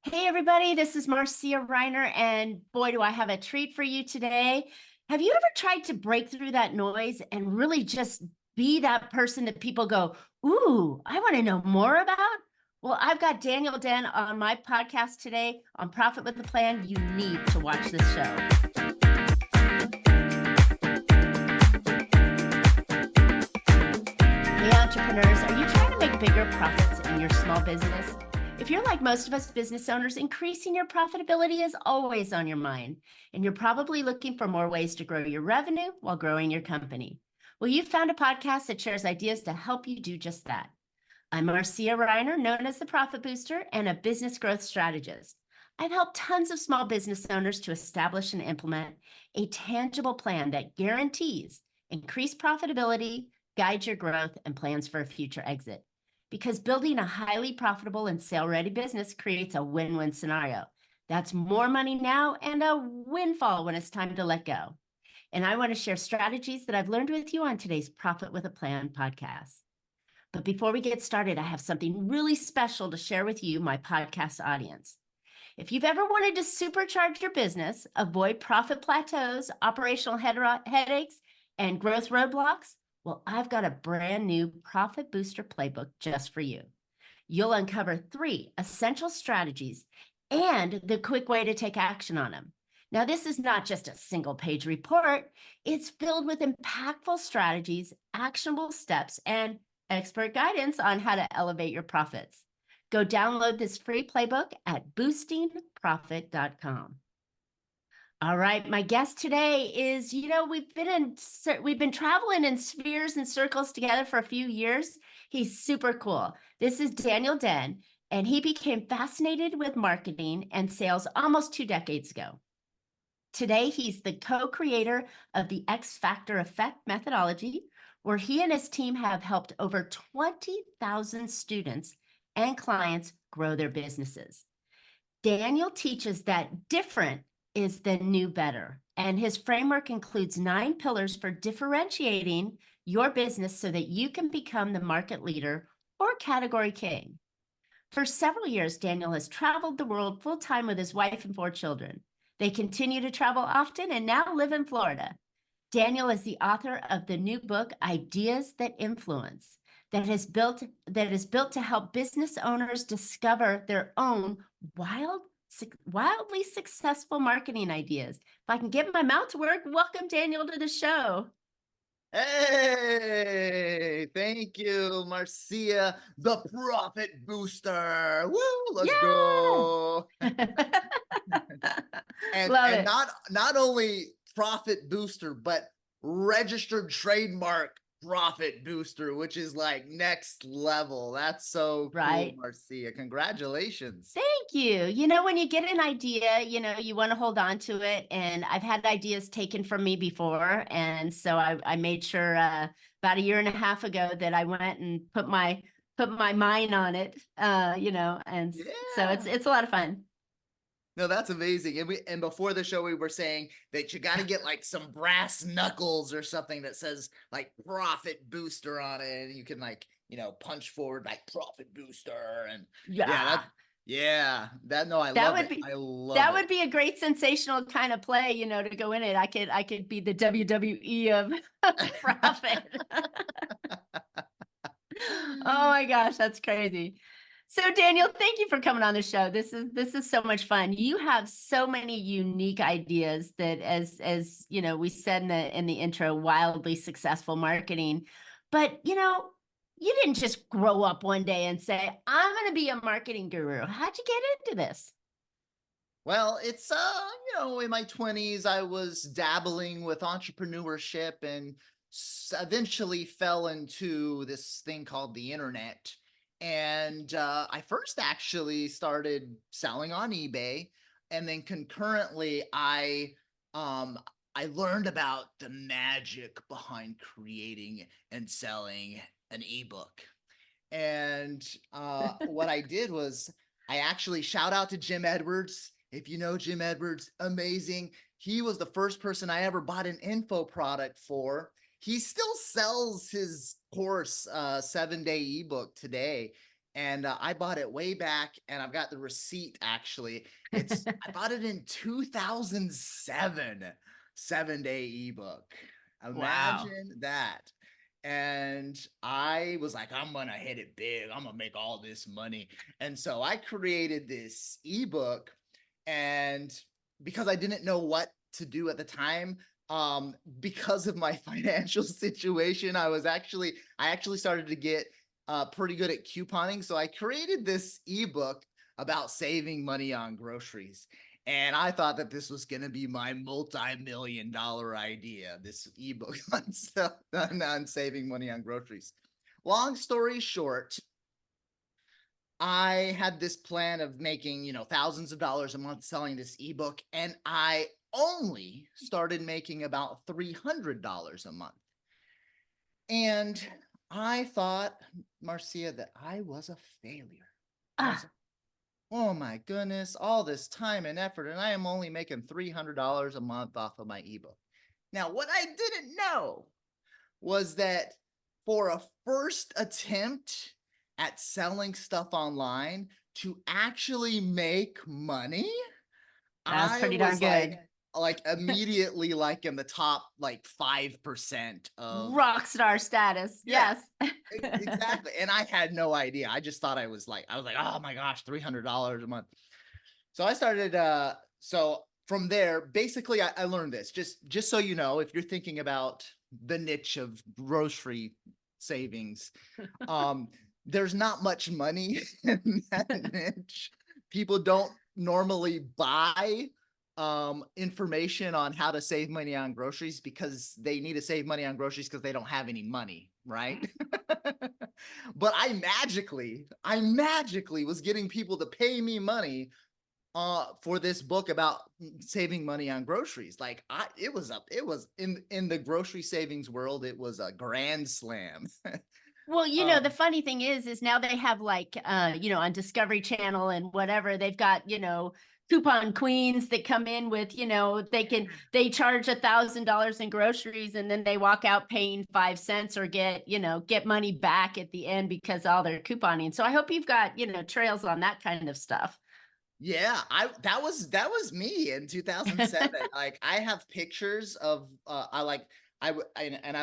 Hey, everybody, this is Marcia Reiner, and boy, do I have a treat for you today. Have you ever tried to break through that noise and really just be that person that people go, Ooh, I want to know more about? Well, I've got Daniel Den on my podcast today on Profit with a Plan. You need to watch this show. Hey, entrepreneurs, are you trying to make bigger profits in your small business? If you're like most of us business owners, increasing your profitability is always on your mind, and you're probably looking for more ways to grow your revenue while growing your company. Well, you found a podcast that shares ideas to help you do just that. I'm Marcia Reiner, known as the Profit Booster and a business growth strategist. I've helped tons of small business owners to establish and implement a tangible plan that guarantees increased profitability, guides your growth, and plans for a future exit. Because building a highly profitable and sale-ready business creates a win-win scenario. That's more money now and a windfall when it's time to let go. And I want to share strategies that I've learned with you on today's Profit with a Plan podcast. But before we get started, I have something really special to share with you, my podcast audience. If you've ever wanted to supercharge your business, avoid profit plateaus, operational headaches, and growth roadblocks, well, I've got a brand new Profit Booster playbook just for you. You'll uncover 3 essential strategies and the quick way to take action on them. Now, this is not just a single-page report. It's filled with impactful strategies, actionable steps, and expert guidance on how to elevate your profits. Go download this free playbook at boostingprofit.com. All right, my guest today is, we've been traveling in spheres and circles together for a few years. He's super cool. This is Daniel Den, and he became fascinated with marketing and sales almost 2 decades ago. Today, he's the co-creator of the X Factor Effect methodology, where he and his team have helped over 20,000 students and clients grow their businesses. Daniel teaches that different is the new better, and his framework includes 9 pillars for differentiating your business so that you can become the market leader or category king. For several years, Daniel has traveled the world full-time with his wife and 4 children. They continue to travel often and now live in Florida. Daniel is the author of the new book, Ideas That Influence, that is built to help business owners discover their own wildly successful marketing ideas. If I can get my mouth to work, welcome Daniel to the show. Hey, thank you, Marcia, the Profit Booster. Woo, let's go. And Love it. not only Profit Booster, but registered trademark Profit Booster, which is like next level. That's so Right. cool, Marcia. Congratulations. Thank you. When you get an idea, you want to hold on to it. And I've had ideas taken from me before. And so I made sure about a year and a half ago that I went and put my mind on it, and Yeah. so it's a lot of fun. No, that's amazing. And before the show, we were saying that you got to get like some brass knuckles or something that says like Profit Booster on it, and you can like punch forward like Profit Booster, and I love it. I love that it. would be a great sensational kind of play, to go in it. I could be the WWE of Profit. Oh my gosh, that's crazy. So Daniel, thank you for coming on the show. This is so much fun. You have so many unique ideas that, as we said in the intro, wildly successful marketing. But you didn't just grow up one day and say, I'm going to be a marketing guru. How'd you get into this? Well, it's in my 20s, I was dabbling with entrepreneurship and eventually fell into this thing called the internet. And I first actually started selling on eBay, and then concurrently I learned about the magic behind creating and selling an ebook. And what I did was I actually shout out to Jim Edwards. If you know Jim Edwards, amazing. He was the first person I ever bought an info product for. He still sells his course, 7-day ebook today. and I bought it way back, and I've got the receipt actually. I bought it in 2007, 7-day ebook. Wow. Imagine that. And I was like, I'm gonna hit it big. I'm gonna make all this money. And so I created this ebook, and because I didn't know what to do at the time, because of my financial situation, I actually started to get pretty good at couponing. So I created this ebook about saving money on groceries. And I thought that this was going to be my multi-million-dollar idea, this ebook on saving money on groceries. Long story short, I had this plan of making, thousands of dollars a month selling this ebook, and I only started making about $300 a month. And I thought, Marcia, that I was a failure. Ah, Oh my goodness, all this time and effort, and I am only making $300 a month off of my ebook. Now, what I didn't know was that for a first attempt at selling stuff online to actually make money, that's I pretty darn was good. like immediately like in the top like 5% of, Rock star status. yeah, Yes. exactly. And I had no idea. I just thought I was like, oh my gosh, $300 a month. So I started, so from there, basically I learned this, just so you know, if you're thinking about the niche of grocery savings, there's not much money in that niche. People don't normally buy information on how to save money on groceries because they need to save money on groceries because they don't have any money, right? But I magically was getting people to pay me money for this book about saving money on groceries. Like it was in the grocery savings world, it was a grand slam. Well, the um, funny thing is now they have like, on Discovery Channel and whatever, they've got, coupon queens that come in with, they charge $1,000 in groceries and then they walk out paying 5 cents or get money back at the end because all their couponing. So I hope you've got, trails on that kind of stuff. yeah, that was me in 2007. Like I have pictures of I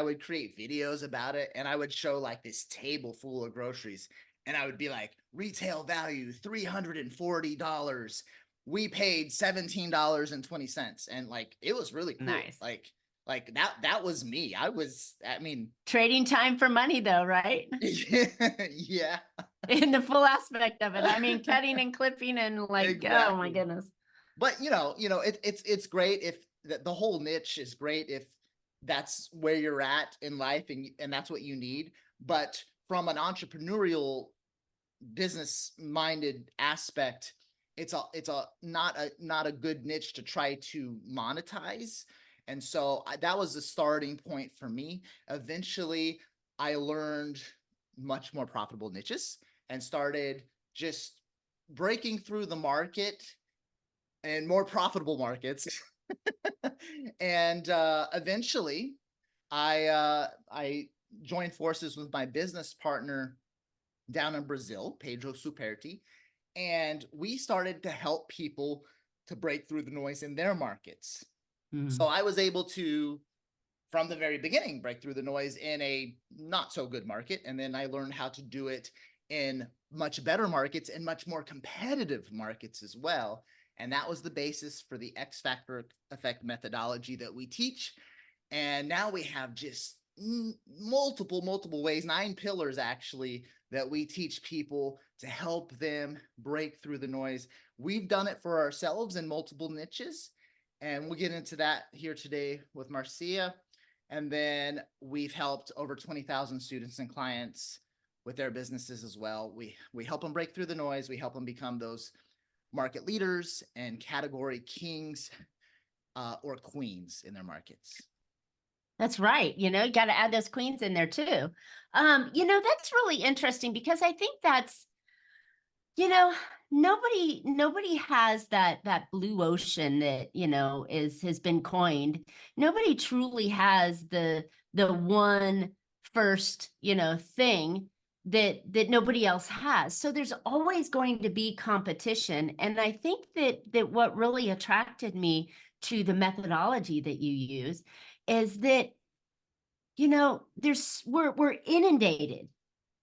would create videos about it, and I would show like this table full of groceries, and I would be like, retail value $340. We paid $17.20, and like it was really cool. Nice. Like that was me. I mean, Trading time for money though, right? yeah. In the full aspect of it. I mean, cutting and clipping and like, oh my Exactly. goodness. But it's great if the whole niche is great if that's where you're at in life, and that's what you need. But from an entrepreneurial business minded aspect, it's a not a good niche to try to monetize. And so that was the starting point for me. Eventually I learned much more profitable niches and started just breaking through the market and more profitable markets. And eventually I joined forces with my business partner down in Brazil, Pedro Superti, and we started to help people to break through the noise in their markets. So I was able to, from the very beginning, break through the noise in a not so good market. And then I learned how to do it in much better markets and much more competitive markets as well. And that was the basis for the X Factor effect methodology that we teach. And now we have just multiple ways, 9 pillars actually, that we teach people to help them break through the noise. We've done it for ourselves in multiple niches, and we'll get into that here today with Marcia. And then we've helped over 20,000 students and clients with their businesses as well. We help them break through the noise. We help them become those market leaders and category kings or queens in their markets. That's right. You got to add those queens in there too. That's really interesting because I think that's, nobody has that blue ocean that, has been coined. Nobody truly has the one first, thing that nobody else has. So there's always going to be competition. And I think that what really attracted me to the methodology that you use is that, we're inundated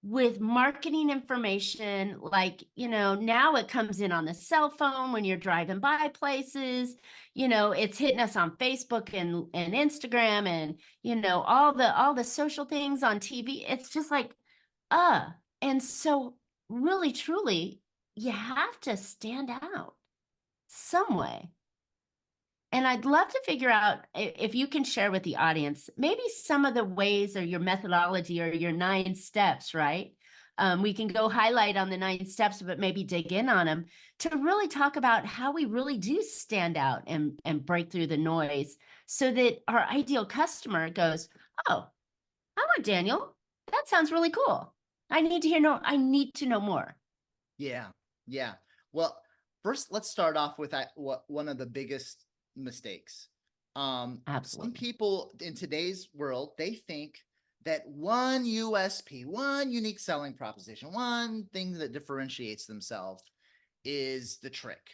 with marketing information. Like, now it comes in on the cell phone when you're driving by places. It's hitting us on Facebook and Instagram, and all the social things on TV. It's just like, uh and so, really truly, you have to stand out some way. And I'd love to figure out if you can share with the audience maybe some of the ways, or your methodology, or your 9 steps, right? We can go highlight on the 9 steps, but maybe dig in on them to really talk about how we really do stand out and break through the noise, so that our ideal customer goes, "Oh, I want Daniel. That sounds really cool. I need to know more." Yeah. Yeah. Well, first, let's start off with what one of the biggest mistakes. Some Absolutely. people in today's world, they think that one USP, one unique selling proposition, one thing that differentiates themselves is the trick.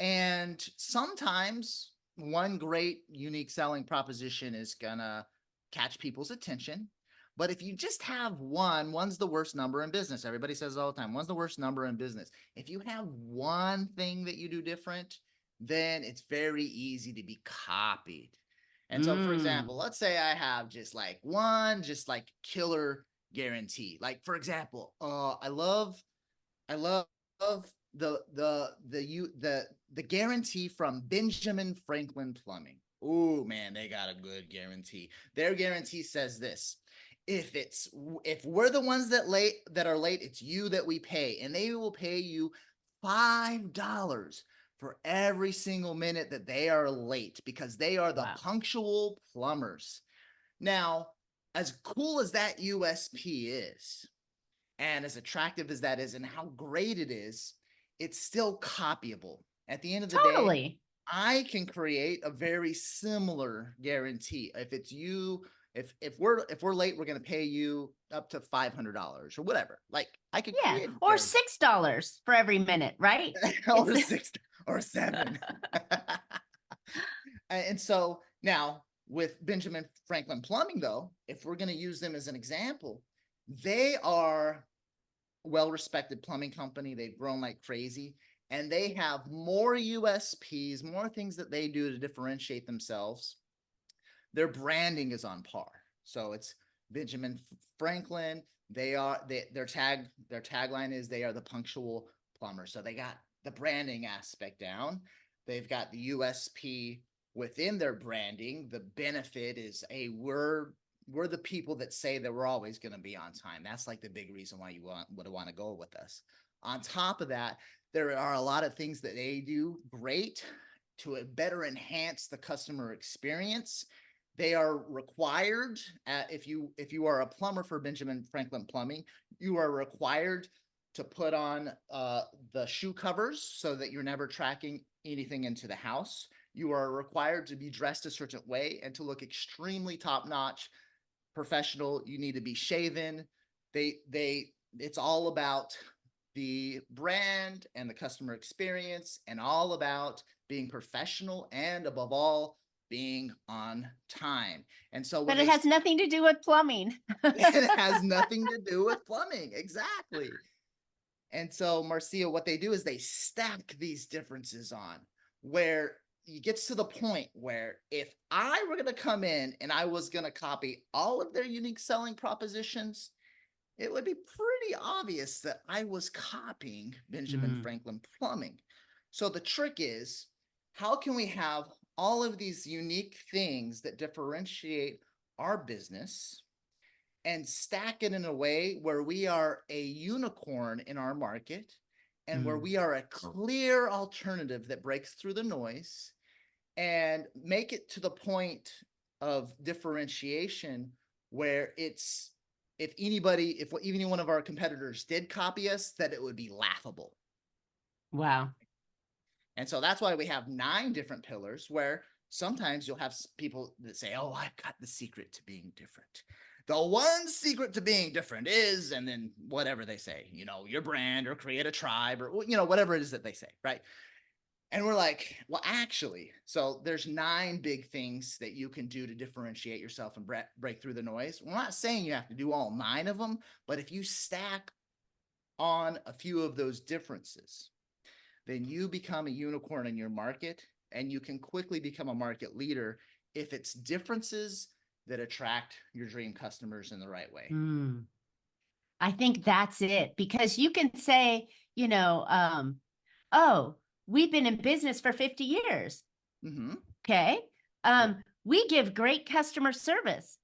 And sometimes one great unique selling proposition is gonna catch people's attention. But if you just have one's the worst number in business. Everybody says it all the time, one's the worst number in business. If you have one thing that you do different, then it's very easy to be copied. And so, for example, Mm. let's say I have just like one, just like killer guarantee. Like, for example, I love the guarantee from Benjamin Franklin Plumbing. Oh man, they got a good guarantee. Their guarantee says this: if we're the ones that are late, it's you that we pay, and they will pay you $5 for every single minute that they are late, because they are the Wow. punctual plumbers. Now, as cool as that USP is, and as attractive as that is, and how great it is, it's still copyable. At the end of the day, Totally. I can create a very similar guarantee. If it's you, if we're late, we're going to pay you up to $500 or whatever. Like, I could Yeah. create a Or guarantee. $6 for every minute, right? Or It's 6 or 7. And so now with Benjamin Franklin Plumbing, though, if we're going to use them as an example, they are well-respected plumbing company. They've grown like crazy, and they have more USPs, more things that they do to differentiate themselves. Their branding is on par. So it's Benjamin Franklin. Their tagline is they are the punctual plumber. So they got the branding aspect down. They've got the USP within their branding. The benefit is we're the people that say that we're always going to be on time. That's like the big reason why you would want to go with us. On top of that, there are a lot of things that they do great to better enhance the customer experience. They are required, if you are a plumber for Benjamin Franklin Plumbing, you are required to put on the shoe covers so that you're never tracking anything into the house. You are required to be dressed a certain way and to look extremely top notch, professional. You need to be shaven. It's all about the brand and the customer experience, and all about being professional, and above all, being on time. And so when But it has nothing to do with plumbing. it has nothing to do with plumbing. Exactly. And so, Marcia, what they do is they stack these differences on, where it gets to the point where if I were going to come in and I was going to copy all of their unique selling propositions, it would be pretty obvious that I was copying Benjamin Franklin Plumbing. So the trick is, how can we have all of these unique things that differentiate our business and stack it in a way where we are a unicorn in our market, and where we are a clear alternative that breaks through the noise, and make it to the point of differentiation where it's, if even one of our competitors did copy us, that it would be laughable. Wow. And so that's why we have 9 different pillars, where sometimes you'll have people that say, "Oh, I've got the secret to being different." the one secret to being different is, and then whatever they say, your brand or create a tribe or, whatever it is that they say, right? And we're like, well, actually, so there's 9 big things that you can do to differentiate yourself and break through the noise. We're not saying you have to do all 9 of them, but if you stack on a few of those differences, then you become a unicorn in your market, and you can quickly become a market leader if it's differences that attract your dream customers in the right way. I think that's it, because you can say, oh, we've been in business for 50 years. Okay. We give great customer service.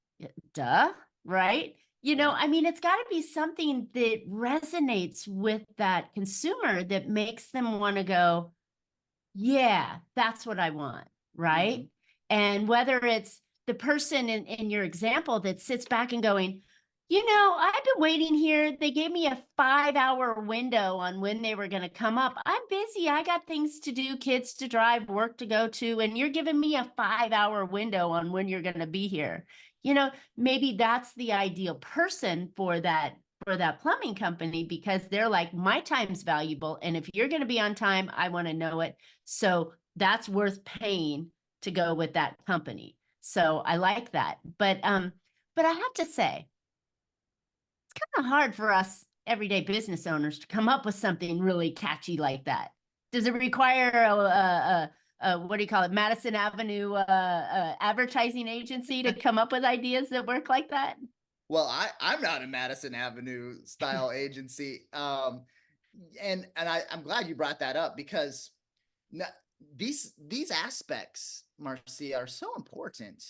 Duh, right? I mean, it's got to be something that resonates with that consumer that makes them want to go, yeah, that's what I want, right? And whether it's the person in your example that sits back and going, I've been waiting here. They gave me a 5-hour window on when they were going to come up. I'm busy. I got things to do, kids to drive, work to go to, and you're giving me a 5-hour window on when you're going to be here. Maybe that's the ideal person for that plumbing company, because they're like, my time's valuable, and if you're going to be on time, I want to know it. So that's worth paying to go with that company. So I like that. But I have to say, kind of hard for us everyday business owners to come up with something really catchy like that. Does it require what do you call it, Madison Avenue advertising agency to come up with ideas that work like that? Well, I'm not a Madison Avenue style agency, and I'm glad you brought that up, because these aspects, Marcia, are so important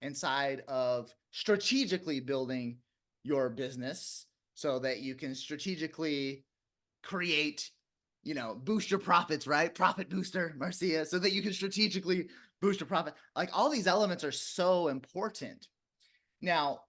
inside of strategically building your business so that you can strategically create, boost your profits, right? Profit booster, Marcia, so that you can strategically boost your profit. Like, all these elements are so important. Now,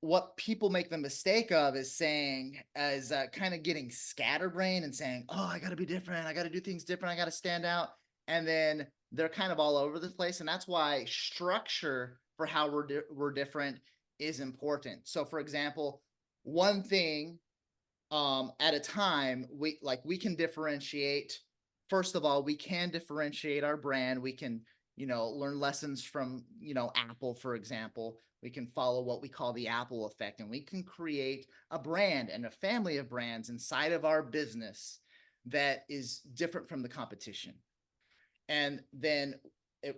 what people make the mistake of is kind of getting scatterbrained and saying, oh, I got to be different. I got to do things different. I got to stand out. And then they're kind of all over the place. And that's why structure for how we're different is important. So, for example, one thing at a time, we can differentiate. First of all, we can differentiate our brand. We can, learn lessons from, Apple, for example. We can follow what we call the Apple effect, and we can create a brand and a family of brands inside of our business that is different from the competition. And then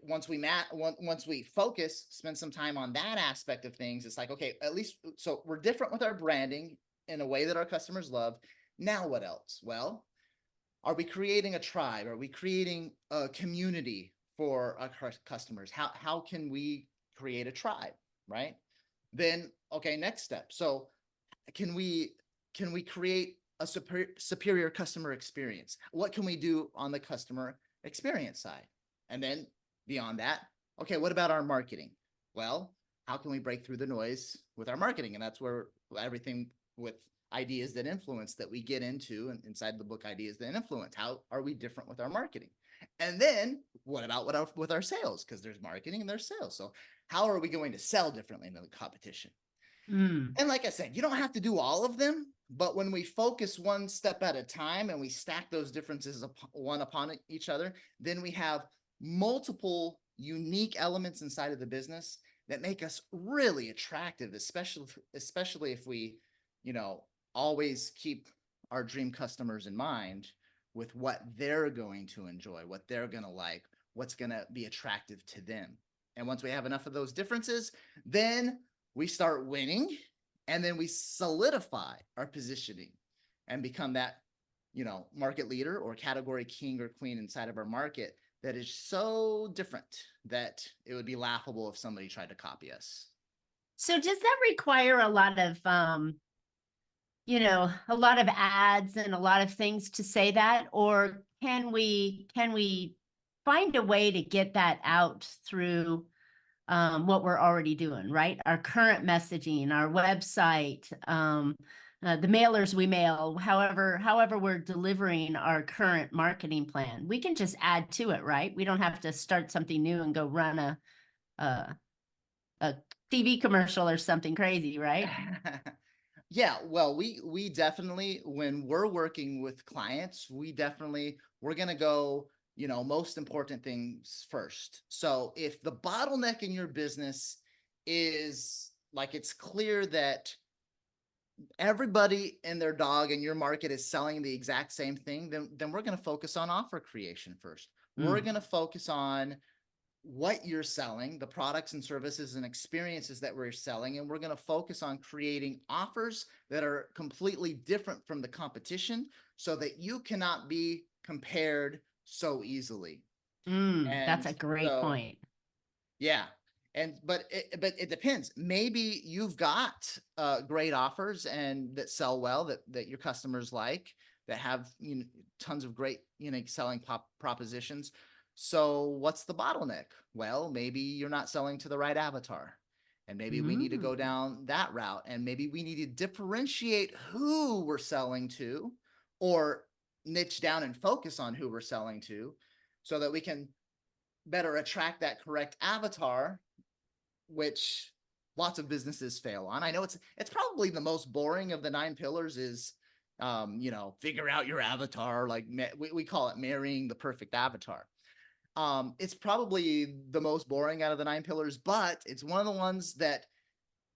once we focus, spend some time on that aspect of things, it's like, okay, at least, so we're different with our branding in a way that our customers love. Now what else? Well, are we creating a tribe? Are we creating a community for our customers? How can we create a tribe, right? Then, okay, next step. So can we create a superior customer experience? What can we do on the customer experience side? And then beyond that, okay, what about our marketing? Well, how can we break through the noise with our marketing? And that's where everything with ideas that influence that we get into, and inside the book, Ideas That Influence. How are we different with our marketing? And then what about with our sales? Because there's marketing and there's sales. So how are we going to sell differently than the competition? And like I said, you don't have to do all of them, but when we focus one step at a time and we stack those differences one upon each other, then we have multiple unique elements inside of the business that make us really attractive, especially if we, always keep our dream customers in mind with what they're going to enjoy, what they're going to like, what's going to be attractive to them. And once we have enough of those differences, then we start winning, and then we solidify our positioning and become that, market leader or category king or queen inside of our market that is so different that it would be laughable if somebody tried to copy us. So does that require a lot of ads and a lot of things to say that, or can we find a way to get that out through what we're already doing, right? Our current messaging, our website, the mailers we mail, however we're delivering our current marketing plan. We can just add to it, right? We don't have to start something new and go run a TV commercial or something crazy, right? Yeah, well, we definitely, when we're working with clients, we're gonna go, most important things first. So if the bottleneck in your business is like, it's clear that everybody and their dog in your market is selling the exact same thing, then we're gonna focus on offer creation first. We're Mm. gonna focus on what you're selling, the products and services and experiences that we're selling, and we're going to focus on creating offers that are completely different from the competition so that you cannot be compared so easily. That's And a great so, point. yeah. But it depends. Maybe you've got great offers and that sell well, that your customers like, that have, tons of great unique selling propositions. So what's the bottleneck? Well, maybe you're not selling to the right avatar, and maybe we need to go Mm. down that route, and maybe we need to differentiate who we're selling to, or niche down and focus on who we're selling to, so that we can better attract that correct avatar, which lots of businesses fail on. I know it's probably the most boring of the 9 pillars is, figure out your avatar. Like, we call it marrying the perfect avatar. It's probably the most boring out of the 9 pillars, but it's one of the ones that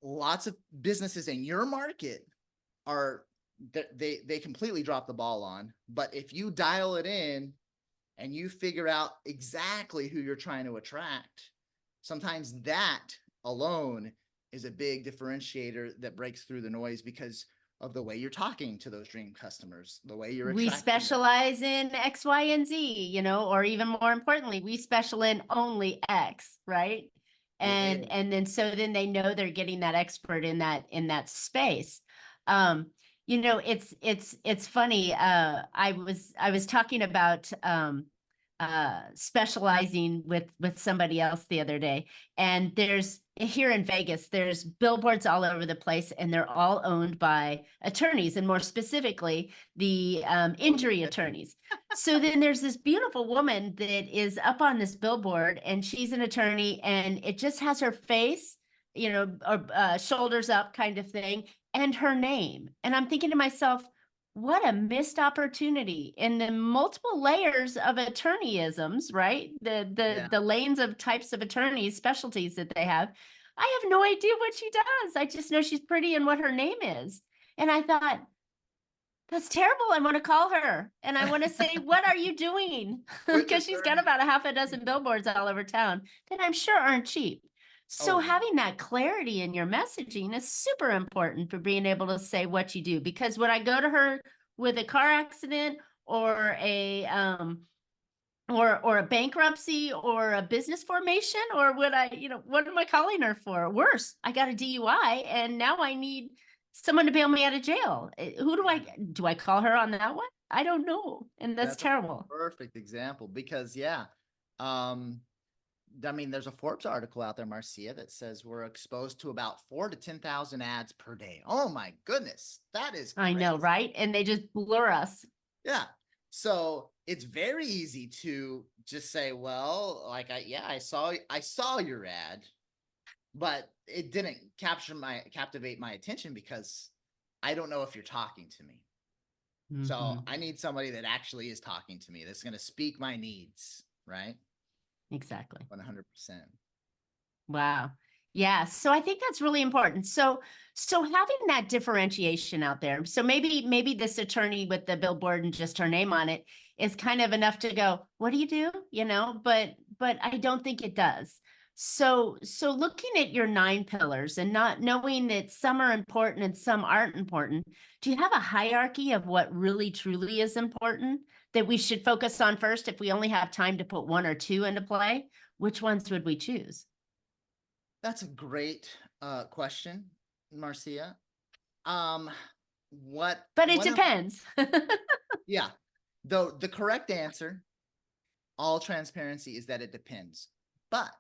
lots of businesses in your market are, they completely drop the ball on. But if you dial it in and you figure out exactly who you're trying to attract, sometimes that alone is a big differentiator that breaks through the noise, because of the way you're talking to those dream customers, the way you're We attracting them. specialize in X, Y, and Z, or even more importantly, we special in only X, right? Yeah. And then so then they know they're getting that expert in that space. Um, it's funny. I was talking about specializing with somebody else the other day, and there's here in Vegas, there's billboards all over the place, and they're all owned by attorneys, and more specifically, the injury attorneys. So then there's this beautiful woman that is up on this billboard, and she's an attorney, and it just has her face, or shoulders up kind of thing, and her name. And I'm thinking to myself, what a missed opportunity in the multiple layers of attorneyisms, right? The Yeah. the lanes of types of attorneys, specialties that they have. I have no idea what she does. I just know she's pretty and what her name is. And I thought, that's terrible. I want to call her and I want to say, what are you doing? Which Because she's got attorney? about a half a dozen billboards all over town that I'm sure aren't cheap. So Oh, yeah. having that clarity in your messaging is super important for being able to say what you do. Because when I go to her with a car accident or a bankruptcy or a business formation, or would I, what am I calling her for? Worse, I got a DUI and now I need someone to bail me out of jail. Who do I Yeah. do I call her on that one? I don't know. And that's That's a terrible. perfect example, because, yeah, um, I mean, there's a Forbes article out there, Marcia, that says we're exposed to about 4 to 10,000 ads per day. Oh my goodness, that is I know, crazy. right? And they just blur us. Yeah. So it's very easy to just say, well, like, I saw your ad, but it didn't captivate my attention, because I don't know if you're talking to me. So Mhm. I need somebody that actually is talking to me, that's going to speak my needs, right? Exactly. 100%. Wow. Yeah. So I think that's really important. So having that differentiation out there. So maybe this attorney with the billboard and just her name on it is kind of enough to go, what do you do? But I don't think it does. So looking at your 9 pillars and not knowing that some are important and some aren't important, do you have a hierarchy of what really truly is important that we should focus on first if we only have time to put one or two into play? Which ones would we choose? That's a great question, Marcia. Um, what But it one of depends. Yeah, though the correct answer, all transparency, is that it depends. But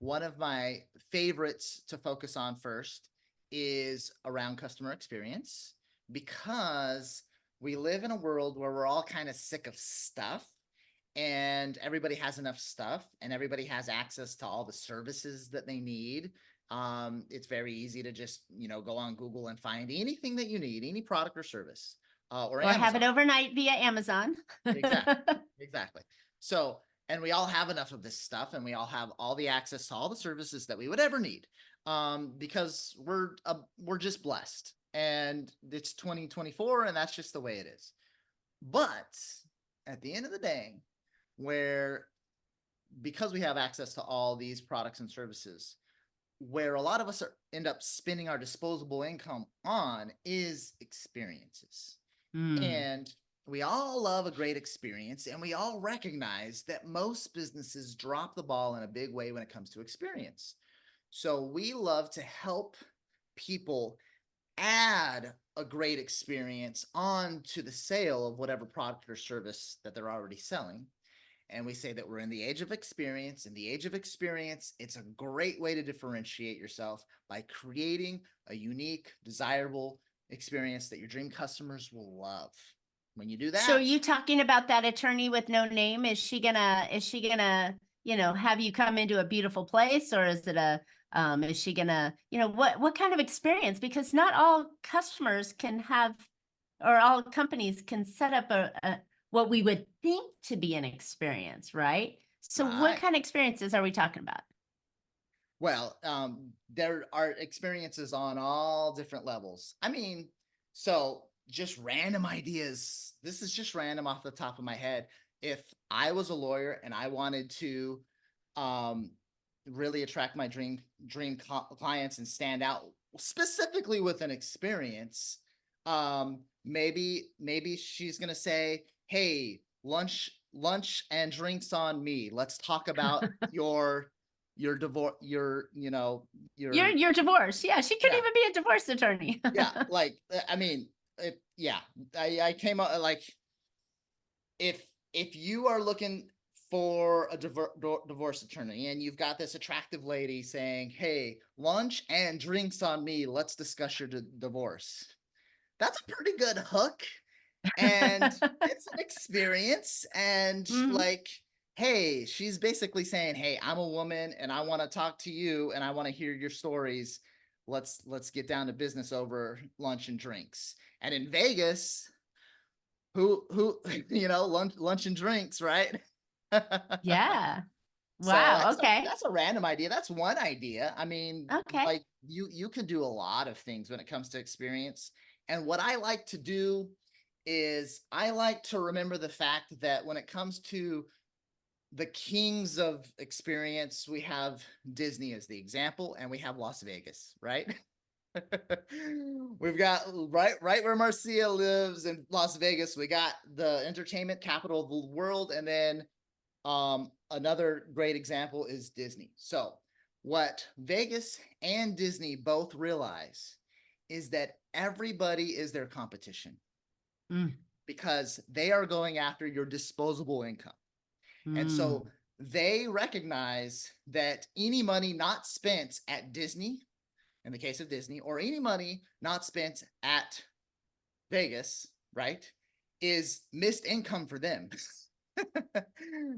one of my favorites to focus on first is around customer experience, because we live in a world where we're all kind of sick of stuff, and everybody has enough stuff, and everybody has access to all the services that they need. It's very easy to just, go on Google and find anything that you need, any product or service, or Or have it Amazon. overnight via Amazon. Exactly. Exactly. So, and we all have enough of this stuff, and we all have all the access to all the services that we would ever need, because we're just blessed, and it's 2024, and that's just the way it is. But at the end of the day, where because we have access to all these products and services, where a lot of us end up spending our disposable income on is experiences. And we all love a great experience, and we all recognize that most businesses drop the ball in a big way when it comes to experience. So we love to help people add a great experience onto the sale of whatever product or service that they're already selling. And we say that we're in the age of experience. In the age of experience, it's a great way to differentiate yourself by creating a unique, desirable experience that your dream customers will love. When you do that, So are you talking about that attorney with no name? Is she gonna, have you come into a beautiful place, or is it is she gonna, what kind of experience? Because not all customers can have, or all companies can set up what we would think to be an experience, right? So what right? kind of experiences are we talking about? Well, there are experiences on all different levels. I mean, so just random ideas. This is just random off the top of my head. If I was a lawyer and I wanted to um, really attract my dream clients and stand out specifically with an experience, maybe she's gonna say, "Hey, lunch and drinks on me. Let's talk about your divorce, You're divorced. Yeah, she could yeah, even be a divorce attorney. yeah. Like, I mean, yeah. I came up like, if you are looking for a divorce attorney and you've got this attractive lady saying, "Hey, lunch and drinks on me. Let's discuss your divorce." That's a pretty good hook, and it's an experience, and Mhm. like, hey, she's basically saying, "Hey, I'm a woman and I want to talk to you and I want to hear your stories. Let's get down to business over lunch and drinks." And in Vegas, who lunch and drinks, right? Yeah. So Wow. Okay. that's a random idea. That's one idea. I mean, Okay. like, you can do a lot of things when it comes to experience. And what I like to do is I like to remember the fact that when it comes to the kings of experience, we have Disney as the example, and we have Las Vegas, right? We've got right where Marcia lives in Las Vegas. We got the entertainment capital of the world, and then another great example is Disney. So what Vegas and Disney both realize is that everybody is their competition, because they are going after your disposable income. And so they recognize that any money not spent at Disney, in the case of Disney, or any money not spent at Vegas, right, is missed income for them.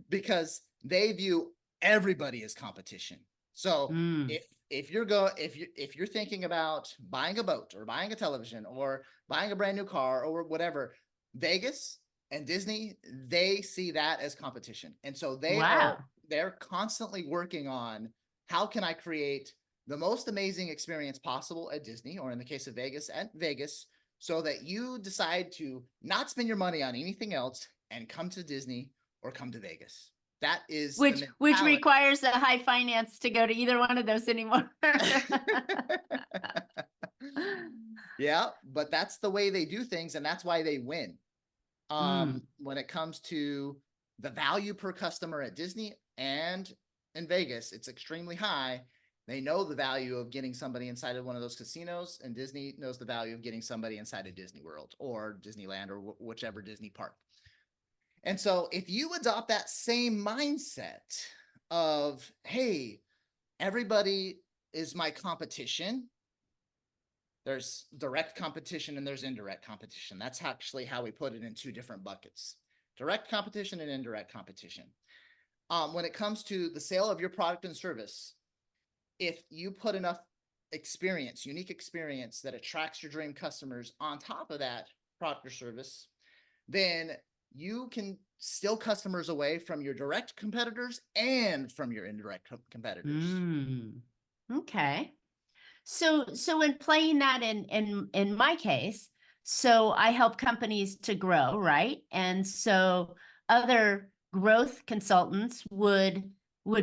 Because they view everybody as competition. So if you're thinking about buying a boat or buying a television or buying a brand new car or whatever, Vegas and Disney, they see that as competition. And so Wow. they're constantly working on, how can I create the most amazing experience possible at Disney, or in the case of Vegas, at Vegas, so that you decide to not spend your money on anything else and come to Disney or come to Vegas. That is the Which mentality. requires a high finance to go to either one of those anymore. Yeah, but that's the way they do things, and that's why they win. When it comes to the value per customer at Disney and in Vegas, it's extremely high. They know the value of getting somebody inside of one of those casinos, and Disney knows the value of getting somebody inside of Disney World or Disneyland or whichever Disney park. And so if you adopt that same mindset of, hey, everybody is my competition, there's direct competition and there's indirect competition. That's actually how we put it in two different buckets: direct competition and indirect competition. When it comes to the sale of your product and service, if you put enough experience, unique experience that attracts your dream customers on top of that product or service, then you can steal customers away from your direct competitors and from your indirect competitors. Okay. So in playing that in my case, so I help companies to grow, right? And so other growth consultants would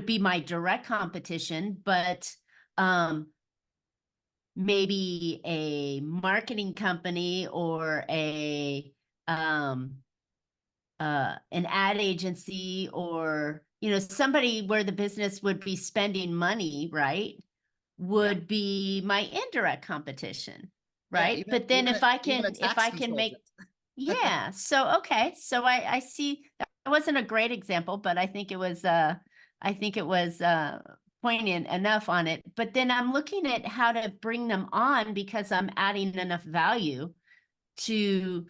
be my direct competition, but maybe a marketing company or a an ad agency, or somebody where the business would be spending money, right, would be my indirect competition, Yeah, right? even But then if I even a can tax make, consultant. yeah, so okay, so I see that wasn't a great example, but I think it was poignant enough on it. But then I'm looking at how to bring them on because I'm adding enough value to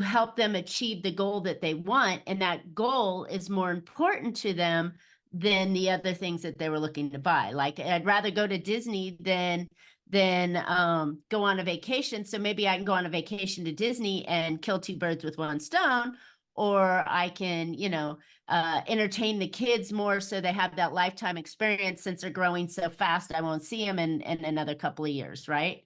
help them achieve the goal that they want, and that goal is more important to them than the other things that they were looking to buy. Like, I'd rather go to Disney than go on a vacation, so maybe I can go on a vacation to Disney and kill two birds with one stone, or I can entertain the kids more so they have that lifetime experience. Since they're growing so fast, I won't see them in another couple of years, right?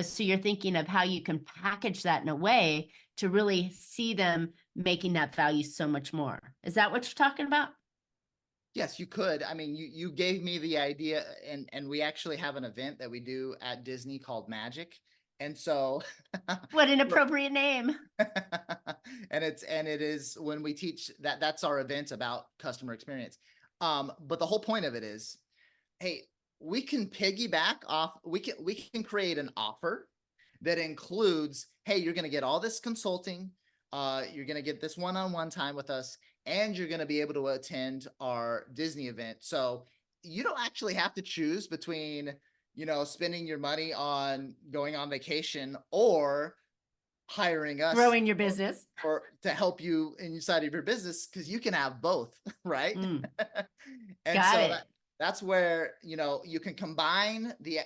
So you're thinking of how you can package that in a way to really see them making that value so much more. Is that what you're talking about? Yes, you could. I mean, you gave me the idea, and we actually have an event that we do at Disney called Magic. And so What an appropriate name. and it is when we teach that's our event about customer experience. But the whole point of it is, hey, we can piggyback off, we can create an offer that includes, hey, you're going to get all this consulting, you're going to get this one-on-one time with us, and you're going to be able to attend our Disney event. So you don't actually have to choose between, spending your money on going on vacation or hiring us Growing your business. or to help you inside of your business, because you can have both, right? And Got so it. that's where you can combine the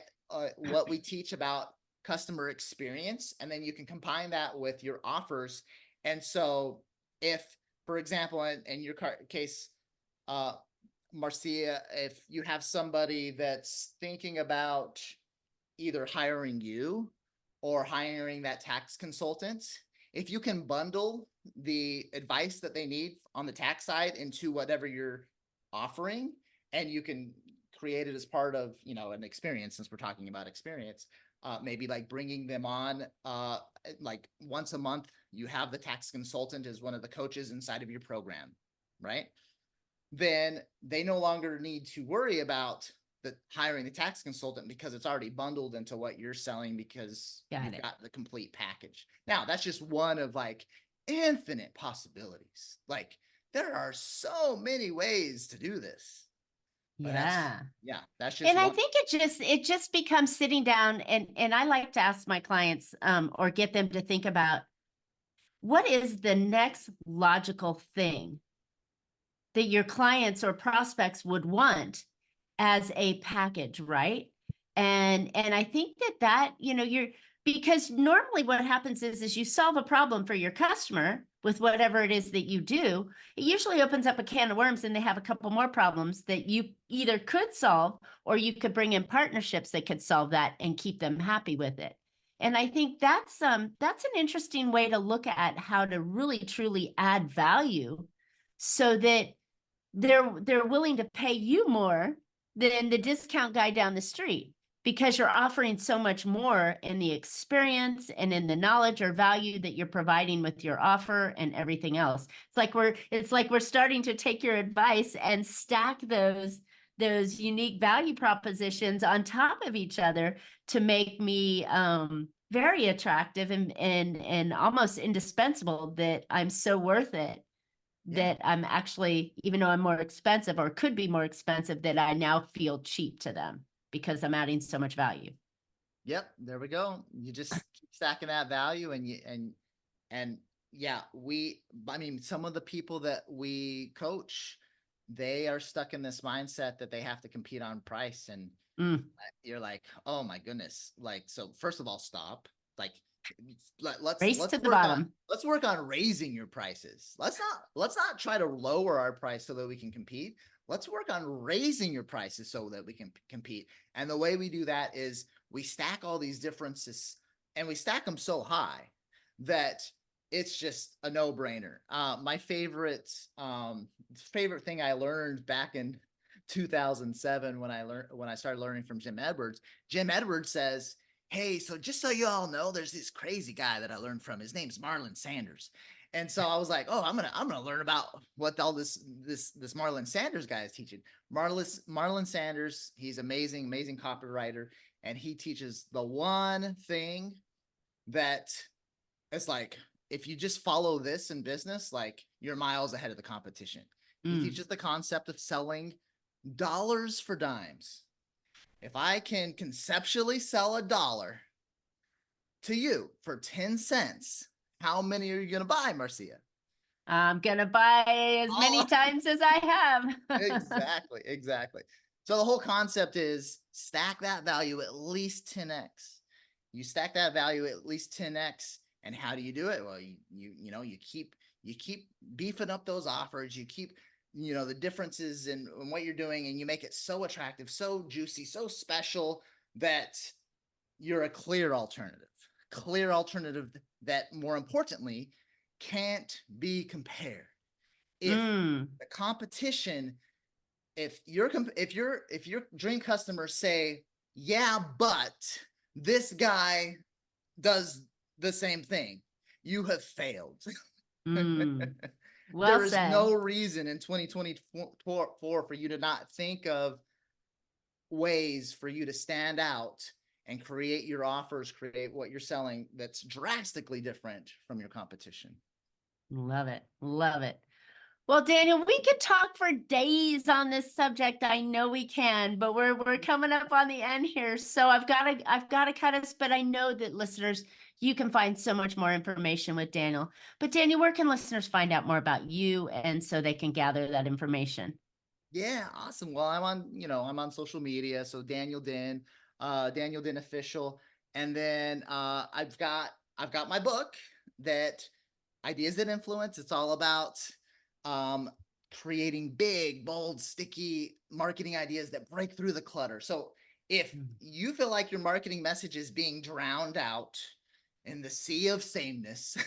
what we teach about customer experience, and then you can combine that with your offers. And so if, for example, in your case, Marcia, if you have somebody that's thinking about either hiring you or hiring that tax consultant, if you can bundle the advice that they need on the tax side into whatever you're offering, and you can create it as part of an experience, since we're talking about experience, maybe like bringing them on like once a month, you have the tax consultant as one of the coaches inside of your program, right? Then they no longer need to worry about hiring the tax consultant, because it's already bundled into what you're selling, because you've got the complete package. Now, that's just one of like infinite possibilities. Like, there are so many ways to do this. But Yeah. that's just And I one. think it just becomes sitting down, and I like to ask my clients or get them to think about, what is the next logical thing that your clients or prospects would want as a package, right? And I think that you're, because normally what happens is you solve a problem for your customer with whatever it is that you do. It usually opens up a can of worms, and they have a couple more problems that you either could solve, or you could bring in partnerships that could solve that and keep them happy with it. And I think that's an interesting way to look at how to really truly add value, so that they're willing to pay you more than the discount guy down the street, because you're offering so much more in the experience and in the knowledge or value that you're providing with your offer and everything else. It's like we're starting to take your advice and stack those unique value propositions on top of each other to make me very attractive and almost indispensable, that I'm so worth it, that I'm actually, even though I'm more expensive or could be more expensive, that I now feel cheap to them because I'm adding so much value. Yep, there we go. You just keep stacking that value, and yeah, I mean, some of the people that we coach, they are stuck in this mindset that they have to compete on price. And You're like, oh my goodness. Like, so first of all, stop. Like, Race to the bottom. let's work on raising your prices. Let's not try to lower our price so that we can compete. Let's work on raising your prices so that we can compete. And the way we do that is we stack all these differences, and we stack them so high that it's just a no-brainer. My favorite thing I learned back in 2007 when I started learning from Jim Edwards. Jim Edwards says, hey, so just so you all know, there's this crazy guy that I learned from. His name's Marlon Sanders. And so I was like, oh, I'm gonna learn about what all this Marlon Sanders guy is teaching. Marlon Sanders, he's amazing copywriter, and he teaches the one thing that it's like, if you just follow this in business, like, you're miles ahead of the competition. He teaches the concept of selling dollars for dimes. If I can conceptually sell $1 to you for 10 cents, how many are you going to buy, Marcia? I'm going to buy as many times as I have. Exactly. So the whole concept is stack that value at least 10x. You stack that value at least 10x. And how do you do it? Well, you keep beefing up those offers. You keep, the differences in what you're doing, and you make it so attractive, so juicy, so special that you're a clear alternative that, more importantly, can't be compared. If the competition, if your dream customers say, yeah, but this guy does the same thing, you have failed. Well, there is no reason in 2024 for you to not think of ways for you to stand out and create your offers, create what you're selling that's drastically different from your competition. Love it. Well, Daniel, we could talk for days on this subject. I know we can, but we're coming up on the end here. So I've got to cut us, but I know that listeners, you can find so much more information with Daniel. But Daniel, where can listeners find out more about you, and so they can gather that information? Yeah, awesome. Well, I'm on social media. So Daniel Din Official. And then I've got my book, that Ideas That Influence. It's all about creating big, bold, sticky marketing ideas that break through the clutter. So if you feel like your marketing message is being drowned out in the sea of sameness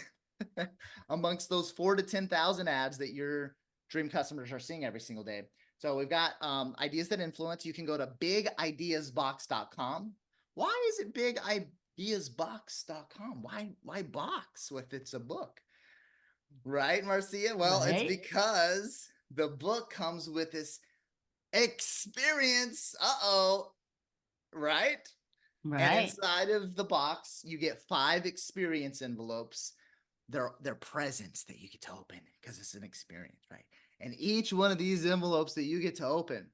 amongst those 4,000 to 10,000 ads that your dream customers are seeing every single day. So we've got Ideas That Influence. You can go to bigideasbox.com. Why is it bigideasbox.com? Why box if it's a book? Right, Marcia? Well, It's because the book comes with this experience. Right? And inside of the box, you get 5 experience envelopes. They're presents that you get to open because it's an experience, right? And each one of these envelopes that you get to open,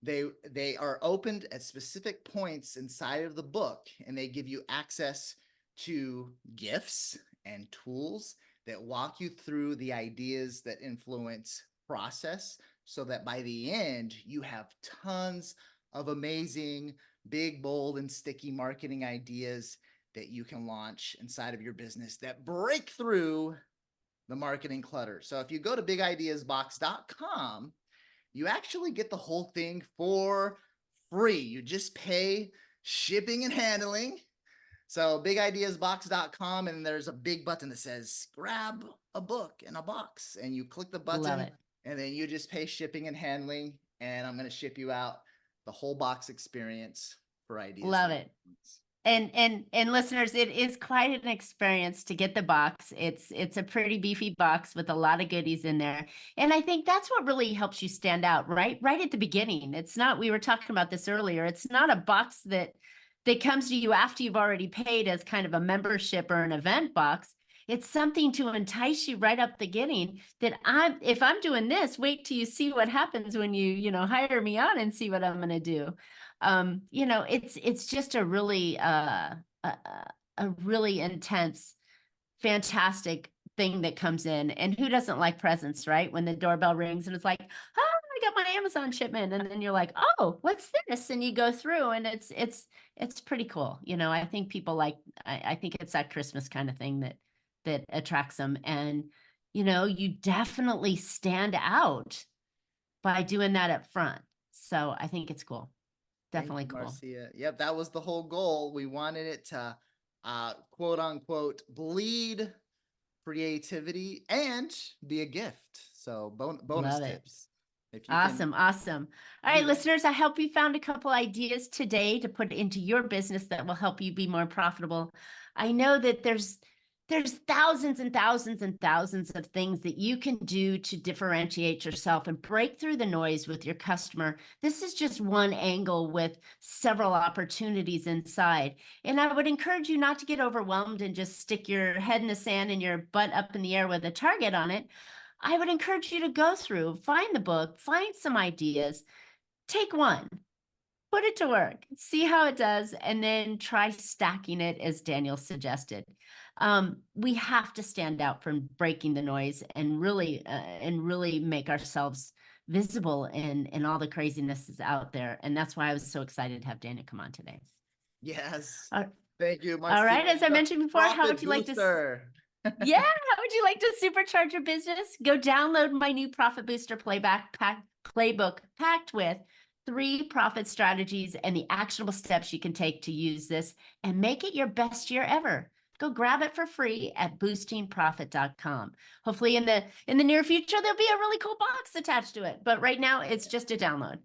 they are opened at specific points inside of the book, and they give you access to gifts and tools that walk you through the Ideas That Influence process, so that by the end, you have tons of amazing, big, bold, and sticky marketing ideas that you can launch inside of your business that break through the marketing clutter. So if you go to bigideasbox.com, you actually get the whole thing for free. You just pay shipping and handling. So bigideasbox.com, and there's a big button that says grab a book in a box, and you click the button, and then you just pay shipping and handling, and I'm going to ship you out the whole box experience for Ideas. Love it. And listeners, it is quite an experience to get the box. It's a pretty beefy box with a lot of goodies in there. And I think that's what really helps you stand out, right at the beginning. It's not, we were talking about this earlier, it's not a box that comes to you after you've already paid as kind of a membership or an event box. It's something to entice you right up the beginning, that if I'm doing this, wait till you see what happens when you hire me on and see what I'm going to do. It's just a really really intense, fantastic thing that comes in. And who doesn't like presents, right? When the doorbell rings and it's like, oh, I got my Amazon shipment. And then you're like, oh, what's this? And you go through and it's pretty cool. I think people I think it's that Christmas kind of thing that attracts them. And, you definitely stand out by doing that up front. So I think it's cool. Definitely Thank you, cool. Marcia. Yep, that was the whole goal. We wanted it to quote unquote bleed creativity and be a gift. So bonus Love it. tips. If you can Awesome. All right, listeners, I hope you found a couple ideas today to put into your business that will help you be more profitable. I know that there's thousands and thousands and thousands of things that you can do to differentiate yourself and break through the noise with your customer. This is just one angle with several opportunities inside. And I would encourage you not to get overwhelmed and just stick your head in the sand and your butt up in the air with a target on it. I would encourage you to go through, find the book, find some ideas, take one, put it to work, see how it does, and then try stacking it as Daniel suggested. We have to stand out from breaking the noise and really make ourselves visible in all the craziness that's out there. And that's why I was so excited to have Daniel come on today. Yes. Uh, Thank you, Marcia. All right, as I mentioned before, how would you like to? Yeah, how would you like to supercharge your business? Go download my new Profit Booster playbook packed with 3 profit strategies and the actionable steps you can take to use this and make it your best year ever. Go grab it for free at boostingprofit.com. Hopefully in the near future, there'll be a really cool box attached to it. But right now it's just a download.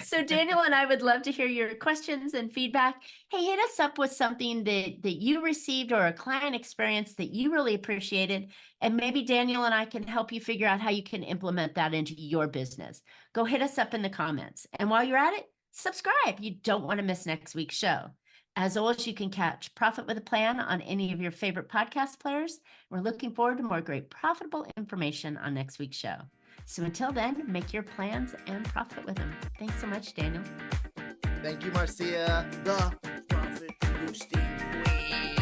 So Daniel and I would love to hear your questions and feedback. Hey, hit us up with something that you received or a client experience that you really appreciated. And maybe Daniel and I can help you figure out how you can implement that into your business. Go hit us up in the comments. And while you're at it, subscribe. You don't want to miss next week's show. As always, you can catch Profit with a Plan on any of your favorite podcast players. We're looking forward to more great profitable information on next week's show. So until then, make your plans and profit with them. Thanks so much, Daniel. Thank you, Marcia, the profit boosting queen.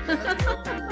Let's go.